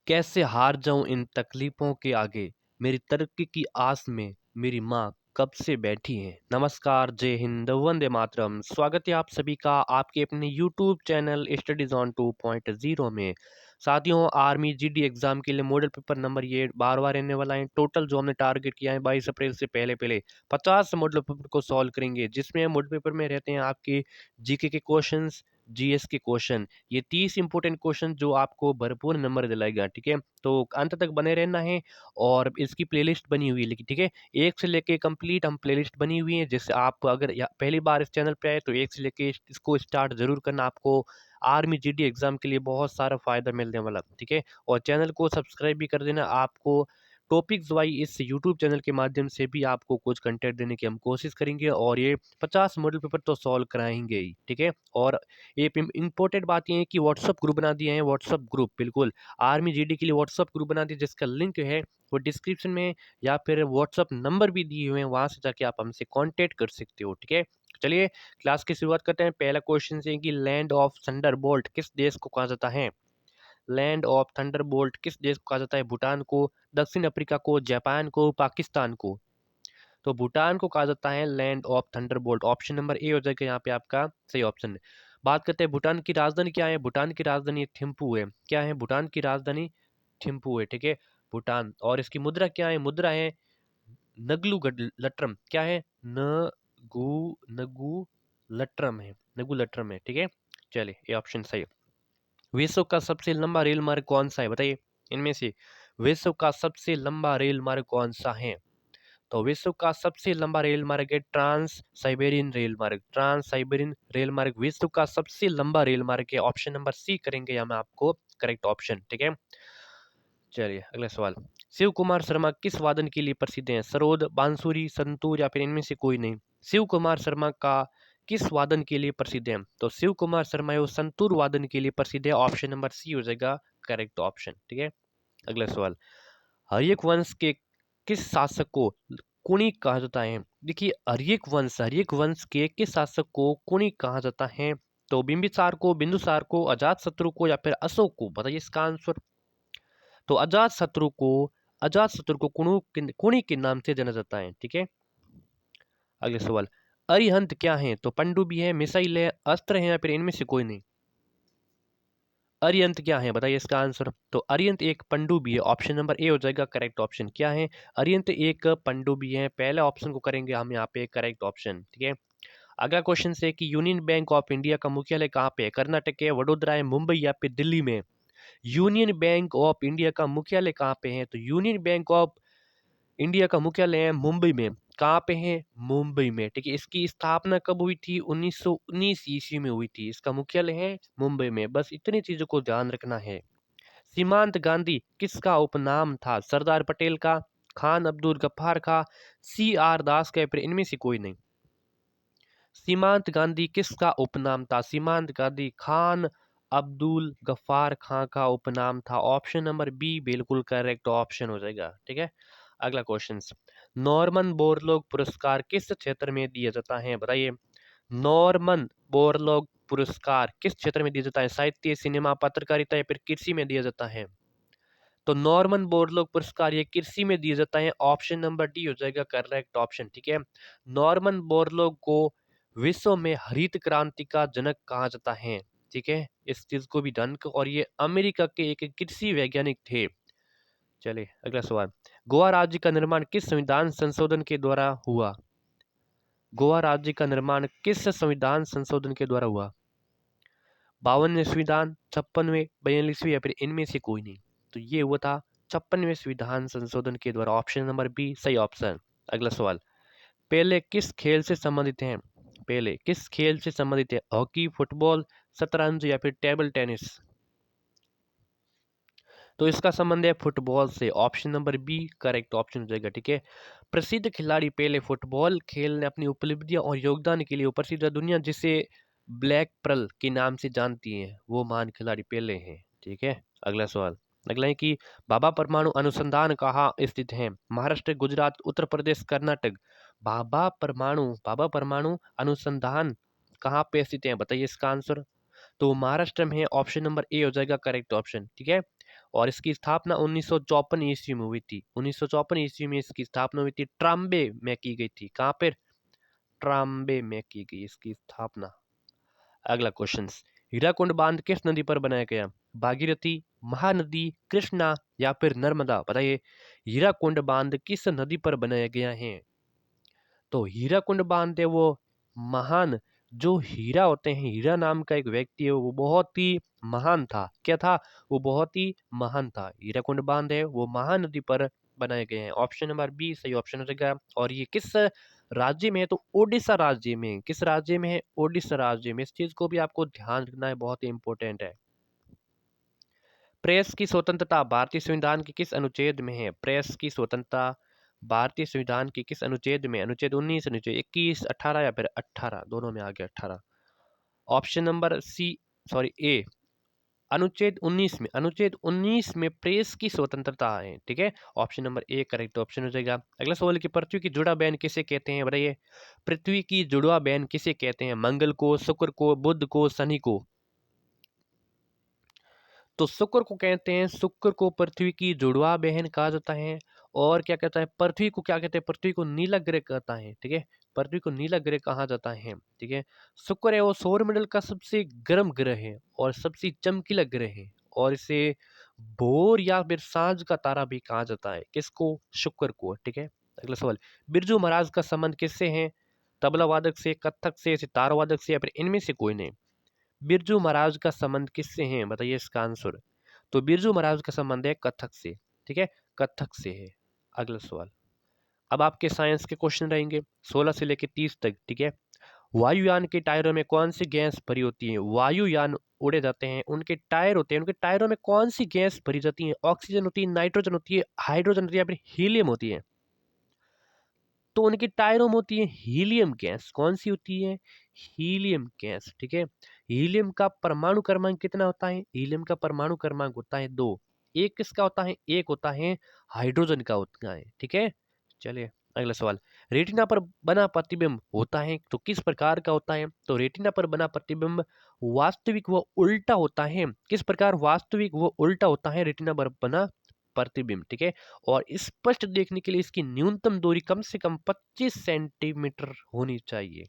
कैसे हार जाऊं इन तकलीफों के आगे, मेरी तरक्की की आस में मेरी माँ कब से बैठी है। नमस्कार, जय हिंद, वंदे मातरम। स्वागत है आप सभी का आपके अपने यूट्यूब चैनल स्टडीज ऑन 2.0 में। साथियों, आर्मी जीडी एग्जाम के लिए मॉडल पेपर नंबर ये बार बार रहने वाला है। टोटल जो हमने टारगेट किया है 22 अप्रैल से पहले पहले 50 मॉडल पेपर को सॉल्व करेंगे, जिसमें मॉडल पेपर में रहते हैं आपके जीके के क्वेश्चंस, जीएस के क्वेश्चन। ये 30 इंपॉर्टेंट क्वेश्चन जो आपको भरपूर नंबर दिलाएगा। ठीक है, तो अंत तक बने रहना है। और इसकी प्लेलिस्ट बनी हुई है, लेकिन ठीक है, एक से लेके कंप्लीट हम प्लेलिस्ट बनी हुई है। जैसे आप अगर पहली बार इस चैनल पे आए तो एक से लेके इसको स्टार्ट जरूर करना। आपको आर्मी जीडी एग्जाम के लिए बहुत सारा फायदा मिलने वाला। ठीक है, और चैनल को सब्सक्राइब भी कर देना। आपको टॉपिक्स वाइज इस यूट्यूब चैनल के माध्यम से भी आपको कुछ कंटेंट देने की हम कोशिश करेंगे, और ये 50 मॉडल पेपर तो सॉल्व कराएंगे ही। ठीक है, और एक इम्पोर्टेंट बात ये है कि व्हाट्सअप ग्रुप बना दिए हैं। व्हाट्सअप ग्रुप बिल्कुल आर्मी जीडी के लिए व्हाट्सअप ग्रुप बना दिया, जिसका लिंक है वो डिस्क्रिप्शन में या फिर व्हाट्सअप नंबर भी दिए हुए हैं, वहां से जाके आप हमसे कांटेक्ट कर सकते हो। ठीक है, चलिए क्लास की शुरुआत करते हैं। पहला क्वेश्चन है कि लैंड ऑफ थंडरबोल्ट किस देश को कहा जाता है। लैंड ऑफ थंडरबोल्ट किस देश को कहा जाता है। भूटान को, दक्षिण अफ्रीका को, जापान को, पाकिस्तान को। तो भूटान को कहा जाता है land of Thunderbolt. Option number A हो जाएगा यहाँ पे आपका सही ऑप्शन। बात करते हैं भूटान की राजधानी क्या है। भूटान की राजधानी थिम्पू है। क्या है भूटान की राजधानी? थिम्पू है। ठीक है, भूटान। और इसकी मुद्रा क्या है? मुद्रा है नगलू लट्रम। क्या है? नगु नगु लट्रम है। नगु लट्रम है। ठीक है, चलिए ये ऑप्शन सही है। विश्व का सबसे लंबा रेल मार्ग कौन सा है, बताइए इनमें से। विश्व का सबसे लंबा रेल मार्ग कौन सा है? तो विश्व का सबसे लंबा रेल मार्ग है ट्रांस साइबेरियन रेल मार्ग। ट्रांस साइबेरियन रेल मार्ग विश्व का सबसे लंबा रेल मार्ग है। ऑप्शन नंबर सी करेंगे हम आपको करेक्ट ऑप्शन। ठीक है, चलिए अगला सवाल। शिव कुमार शर्मा किस वादन के लिए प्रसिद्ध हैं? सरोद, बांसुरी, संतूर या फिर इनमें से कोई नहीं। शिव कुमार शर्मा का किस वादन के लिए प्रसिद्ध है? तो शिव कुमार शर्मा वो संतूर वादन के लिए प्रसिद्ध है। ऑप्शन नंबर सी हो जाएगा करेक्ट ऑप्शन। ठीक है, अगला सवाल। हर्यक वंश के किस शासक को कुणिक कहा जाता है? देखिए, हर्यक वंश के किस शासक को कुणिक कहा जाता है? तो बिंबिसार को, बिंदुसार को, अजात शत्रु को या फिर अशोक को, बताइए इसका आंसर। तो अजात शत्रु को कुणिक के नाम से जाना जाता है। ठीक है, अगले सवाल। अरिहंत क्या है? तो पनडुब्बी है, मिसाइल है, अस्त्र है या फिर इनमें से कोई नहीं। अरियंत क्या है, बताइए इसका आंसर। तो अरियंत एक पनडुब्बी है। ऑप्शन नंबर ए हो जाएगा करेक्ट ऑप्शन। क्या है? अरियंत एक पनडुब्बी है। पहले ऑप्शन को करेंगे हम यहाँ पे करेक्ट ऑप्शन। ठीक है, अगला क्वेश्चन से कि यूनियन बैंक ऑफ इंडिया का मुख्यालय कहाँ पे है? कर्नाटक है, वडोदरा है, मुंबई या फिर दिल्ली में। यूनियन बैंक ऑफ इंडिया का मुख्यालय कहाँ पे है? तो यूनियन बैंक ऑफ इंडिया का मुख्यालय है मुंबई में। कहाँ पे है? मुंबई में। ठीक है, इसकी स्थापना कब हुई थी? 1919 ईस्वी में हुई थी। इसका मुख्यालय है मुंबई में। बस इतनी चीजों को ध्यान रखना है। सीमांत गांधी किसका उपनाम था? सरदार पटेल का, खान अब्दुल गफ्फार का, सी आर दास का, फिर इनमें से कोई नहीं। सीमांत गांधी किसका उपनाम था? सीमांत गांधी खान अब्दुल गफ्फार खां का उपनाम था। ऑप्शन नंबर बी बिल्कुल करेक्ट ऑप्शन हो जाएगा। ठीक है, अगला क्वेश्चन। नॉर्मन बोरलॉग पुरस्कार किस क्षेत्र में दिया जाता है, बताइए। नॉर्मन बोरलॉग पुरस्कार किस क्षेत्र में दिया जाता है? साहित्य, सिनेमा, पत्रकारिता या फिर कृषि में दिया जाता है? तो नॉर्मन बोरलॉग पुरस्कार ये कृषि में दिया जाता है। ऑप्शन नंबर डी हो जाएगा करेक्ट ऑप्शन। ठीक है, नॉर्मन बोरलॉग को विश्व में हरित क्रांति का जनक कहा जाता है। ठीक है, इस चीज को भी ध्यान रखो। और ये अमेरिका के एक कृषि वैज्ञानिक थे। चलिए अगला सवाल। गोवा राज्य का निर्माण किस संविधान संशोधन के द्वारा हुआ? गोवा राज्य का निर्माण किस संविधान संशोधन के द्वारा हुआ? 52वें संविधान, 56वें, 42वें या फिर इनमें से कोई नहीं। तो ये हुआ था 56वें संविधान संशोधन के द्वारा। ऑप्शन नंबर बी सही ऑप्शन। अगला सवाल। पेले किस खेल से संबंधित हैं? पेले किस खेल से संबंधित है? हॉकी, फुटबॉल, शतरंज या फिर टेबल टेनिस? तो इसका संबंध है फुटबॉल से। Option number B correct option हो जाएगा। ठीक है, प्रसिद्ध खिलाड़ी पेले फुटबॉल खेल में अपनी उपलब्धियां और योगदान के लिए प्रसिद्ध है। दुनिया जिसे ब्लैक पर्ल के नाम से जानती है वो महान खिलाड़ी पेले हैं। ठीक है, अगला सवाल। अगला है कि भाभा परमाणु अनुसंधान कहाँ स्थित है? महाराष्ट्र, गुजरात, उत्तर प्रदेश, कर्नाटक। भाभा परमाणु अनुसंधान कहाँ पे स्थित है, बताइए इसका आंसर। तो महाराष्ट्र में है। ऑप्शन नंबर ए हो जाएगा करेक्ट ऑप्शन। ठीक है, और इसकी स्थापना 1954 ईस्वी में हुई थी। 1954 ईस्वी में इसकी स्थापना हुई थी, ट्राम्बे में की गई थी। कहाँ पर? ट्राम्बे में की गई इसकी स्थापना। अगला क्वेश्चन, हीराकुंड बांध किस नदी पर बनाया गया? भागीरथी, महानदी, कृष्णा या फिर नर्मदा? बताइए, हीराकुंड बांध किस नदी पर बनाया गया है? तो हीराकुंड बांध है वो महान, जो हीरा होते हैं, हीरा नाम का एक व्यक्ति है, वो बहुत ही महान था। क्या था? वो बहुत ही महान था। हीराकुंड बांध है वो महानदी पर बनाए गए हैं। ऑप्शन नंबर बी सही ऑप्शन हो जाएगा। और ये किस राज्य में है? तो ओडिशा राज्य में। किस राज्य में है? ओडिशा राज्य में। इस चीज को भी आपको ध्यान रखना है, बहुत ही इंपॉर्टेंट है। प्रेस की स्वतंत्रता भारतीय संविधान के किस अनुच्छेद में है? प्रेस की स्वतंत्रता भारतीय संविधान के किस अनुच्छेद में? अनुच्छेद 19, अनुच्छेद 21, 18 या फिर 18? दोनों में आ गया 18। ऑप्शन नंबर सी, सॉरी ए, अनुच्छेद 19 में। अनुच्छेद 19 में प्रेस की स्वतंत्रता है। ठीक है, option number A correct option हो जाएगा। अगला सवाल कि पृथ्वी की जुड़ा बहन किसे कहते हैं? बताइए, पृथ्वी की जुड़वा बहन किसे कहते हैं? मंगल को, शुक्र को, बुध को, शनि को? तो शुक्र को कहते हैं, शुक्र को पृथ्वी की जुड़वा बहन कहा जाता है। और क्या कहता है? पृथ्वी को क्या कहते हैं? पृथ्वी को नीला ग्रह कहता है। ठीक है, पृथ्वी को नीला ग्रह कहा जाता है। ठीक है, शुक्र है वो सौरमंडल का सबसे गर्म ग्रह है और सबसे चमकीला ग्रह है, और इसे भोर या फिर सांझ का तारा भी कहा जाता है। किसको? शुक्र को। ठीक है, अगला सवाल, बिरजू महाराज का संबंध किससे है? तबला वादक से, कथक से, सितार वादक से या फिर इनमें से कोई नहीं? बिरजू महाराज का संबंध किससे है? बताइए इसका आंसर। तो बिरजू महाराज का संबंध है कथक से। ठीक है, कथक से है। अगला सवाल, अब आपके साइंस के क्वेश्चन रहेंगे 16 से लेकर 30 तक। ठीक है, वायुयान के टायरों में कौन सी गैस भरी होती है? वायुयान उड़े जाते हैं, उनके टायर होते हैं, उनके टायरों में कौन सी गैस भरी जाती है? ऑक्सीजन होती है, नाइट्रोजन होती है, हाइड्रोजन होती है या फिर हीलियम होती है? तो उनके टायरों में होती है हीलियम गैस। कौन सी होती है? Helium gas. ठीक है, हीलियम का परमाणु क्रमांक कितना होता है? हीलियम का परमाणु क्रमांक होता है 2। एक किसका होता है? एक होता है हाइड्रोजन का होता है। ठीक है, चलिए अगला सवाल, रेटिना पर बना प्रतिबिंब होता है तो किस प्रकार का होता है? तो रेटिना पर बना प्रतिबिंब वास्तविक व उल्टा होता है। किस प्रकार? वास्तविक व उल्टा होता है रेटिना पर बना प्रतिबिंब। ठीक है, और स्पष्ट देखने के लिए इसकी न्यूनतम दूरी कम से कम 25 सेंटीमीटर होनी चाहिए।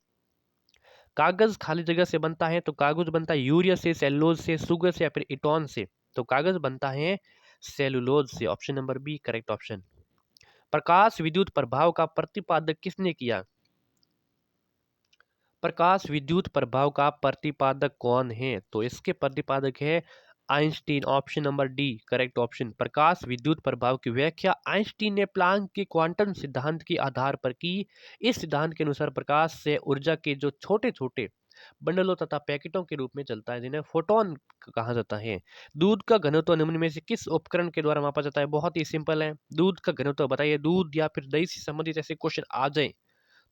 कागज खाली जगह से बनता है तो कागज बनता है यूरिया से, सेलुलोज से, शुगर से या फिर इटॉन से? तो कागज बनता है सेलुलोज से। Option number B correct option. प्रकाश विद्युत प्रभाव का प्रतिपादक किसने किया? प्रकाश विद्युत प्रभाव का प्रतिपादक कौन है? तो इसके प्रतिपादक है Einstein. Option number D correct option. प्रकाश विद्युत प्रभाव की व्याख्या आइंस्टीन ने प्लांक के क्वांटम सिद्धांत के आधार पर की। इस सिद्धांत के अनुसार प्रकाश से ऊर्जा के जो छोटे छोटे बंडलों तथा पैकेटों के रूप में चलता है, जिन्हें फोटोन कहा जाता है। दूध का घनत्व निम्न में से किस उपकरण के द्वारा मापा जाता है? बहुत ही सिंपल है, दूध का घनत्व बताइए। दूध या फिर दही से संबंधित ऐसे क्वेश्चन आ जाए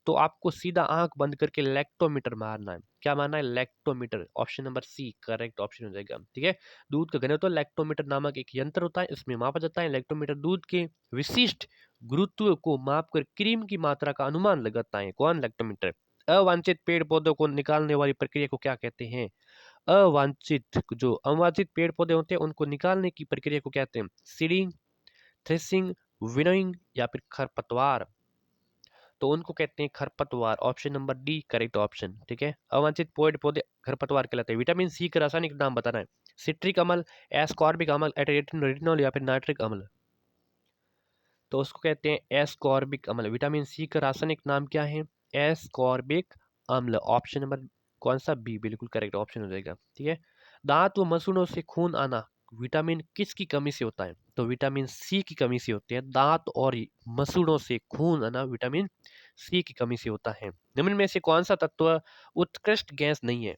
तो आपको सीधा आंख बंद करके लैक्टोमीटर मारना है। क्या मारना है? Lactometer. Option number C correct option हो जाएगा। ठीक है, दूध का घनत्व लैक्टोमीटर नामक एक यंत्र होता है, इसमें मापा जाता है। लैक्टोमीटर दूध के विशिष्ट गुरुत्व को मापकर क्रीम की मात्रा का अनुमान लगाता है। कौन? लैक्टोमीटर। अवांछित पेड़ पौधों को निकालने वाली प्रक्रिया को क्या कहते हैं? अवांछित, जो अवांछित पेड़ पौधे होते हैं उनको निकालने की प्रक्रिया को कहते हैं सीडिंग, थ्रेसिंग, विनोइंग या फिर खरपतवार? तो उनको कहते हैं खरपतवार। Option number D correct option. ठीक है, अवांछित पेड़ पौधे खरपतवार कहलाते हैं। विटामिन सी का रासायनिक नाम बताना है। सिट्रिक अम्ल, एस्कॉर्बिक अम्ल, रेटिनॉल या फिर नाइट्रिक अम्ल? तो उसको कहते हैं एस्कॉर्बिक अम्ल। विटामिन सी का रासायनिक नाम क्या है? एस्कॉर्बिक अम्ल। ऑप्शन नंबर कौन सा? बी बिल्कुल करेक्ट ऑप्शन हो जाएगा। ठीक है, दांत व मसूड़ों से खून आना विटामिन किसकी कमी से होता है? तो विटामिन सी की कमी से होते हैं। दांत और मसूड़ों से खून आना विटामिन सी की कमी से होता है। निम्न में से कौन सा तत्व उत्कृष्ट गैस नहीं है?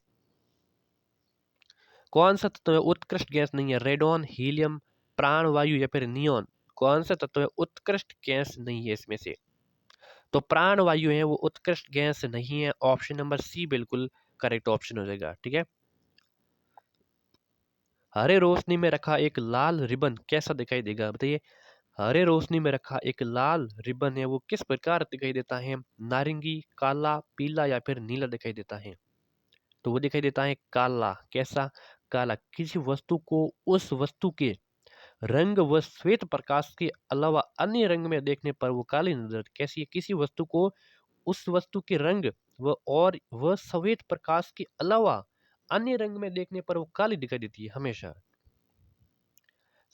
कौन सा तत्व उत्कृष्ट गैस नहीं है? रेडॉन, हीलियम, प्राणवायु या फिर नियॉन? कौन सा तत्व है उत्कृष्ट गैस नहीं है इसमें से? तो प्राणवायु है वो उत्कृष्ट गैस नहीं है। ऑप्शन नंबर सी बिल्कुल करेक्ट ऑप्शन हो जाएगा। ठीक है, हरे रोशनी में रखा एक लाल रिबन कैसा दिखाई देगा? बताइए, हरे रोशनी में रखा एक लाल रिबन है वो किस प्रकार दिखाई देता है? नारंगी, काला, पीला या फिर नीला दिखाई देता है? तो वो दिखाई देता है काला। कैसा? काला। किसी वस्तु को उस वस्तु के रंग व श्वेत प्रकाश के अलावा अन्य रंग में देखने पर वो काली नजर आती। कैसी है? किसी वस्तु को उस वस्तु के रंग वह श्वेत प्रकाश के अलावा अन्य रंग में देखने पर वो काली दिखाई देती है हमेशा।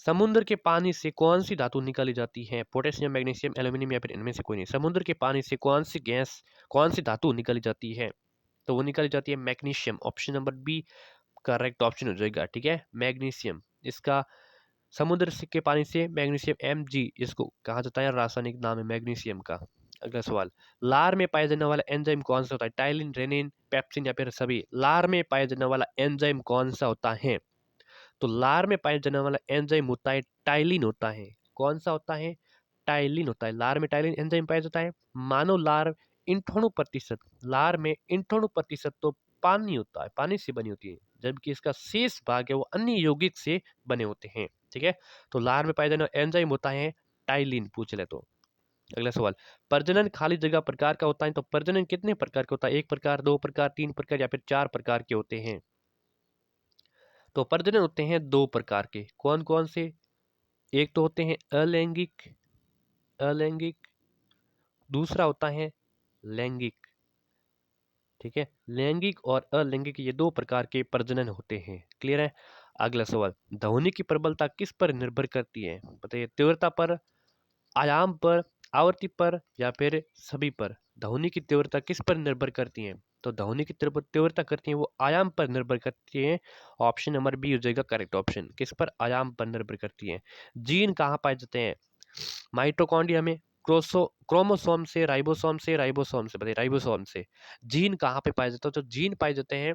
समुद्र के पानी से कौन सी धातु निकाली जाती है? पोटेशियम, मैग्नीशियम, एल्यूमिनियम या फिर इनमें से कोई नहीं। समुद्र के पानी से कौन सी धातु निकाली जाती है? तो वो निकाली जाती है magnesium. Option number B correct option हो जाएगा। ठीक है, मैग्नीशियम इसका समुद्र के पानी से मैग्नीशियम Mg इसको कहा जाता है, रासायनिक नाम है मैग्नीशियम का। अगला सवाल, लार में पाया जाने वाला एंजाइम कौन सा होता है? टाइलिन, रेनिन, पेप्सिन या फिर सभी? लार में पाया जाने वाला एंजाइम कौन सा होता है? तो लार में पाया जाने वाला एंजाइम होता है टाइलिन होता है। कौन सा होता है? टाइलिन होता है। लार में टाइलिन एंजाइम पाया जाता है। मानव लार 98%, लार में 98% तो पानी होता है, पानी से बनी होती है, जबकि इसका शेष भाग है वो अन्य यौगिक से बने होते हैं। ठीक है, तो लार में पाया जाने वाला एंजाइम होता है टाइलिन, पूछ ले तो। अगला सवाल, प्रजनन खाली जगह प्रकार का होता है, तो प्रजनन कितने प्रकार का होता है? 1 प्रकार, 2 प्रकार, 3 प्रकार या फिर 4 प्रकार के होते हैं? तो प्रजनन होते हैं 2 प्रकार के। कौन कौन से? एक तो होते हैं अलैंगिक, अलैंगिक, दूसरा होता है लैंगिक। ठीक है, लैंगिक और अलैंगिक ये 2 प्रकार के प्रजनन होते हैं। क्लियर है? अगला सवाल, ध्वनि की प्रबलता किस पर निर्भर करती है? बताइए, तीव्रता पर, आयाम पर, आवृत्ति पर या फिर सभी पर? ध्वनि की तीव्रता किस पर निर्भर करती है? तो ध्वनि की तीव्रता करती है वो आयाम पर निर्भर करती है। ऑप्शन नंबर बी हो जाएगा करेक्ट ऑप्शन। किस पर? आयाम पर निर्भर करती है। जीन कहाँ पाए जाते हैं? माइटोकॉन्ड्रिया में, क्रोमोसोम से, राइबोसोम से, राइबोसोम से? बताइए, राइबोसोम से। जीन कहाँ पे पाए जाते हैं? तो जीन पाए जाते हैं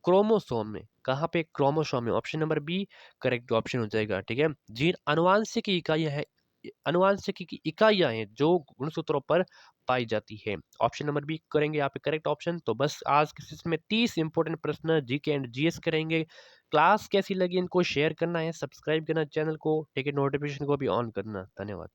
क्रोमोसोम में। कहाँ पे? क्रोमोसोम में। Option number B correct option हो जाएगा। ठीक है, जीन आनुवांशिक इकाइयां है, आनुवांशिक की इकाइयां हैं जो गुणसूत्रों पर पाई जाती है। ऑप्शन नंबर बी करेंगे यहाँ पे करेक्ट ऑप्शन। तो बस आज के सेशन में 30 इंपॉर्टेंट प्रश्न जीके एंड जीएस करेंगे। क्लास कैसी लगी इनको शेयर करना है, सब्सक्राइब करना चैनल को, ठीक है, नोटिफिकेशन को भी ऑन करना। धन्यवाद।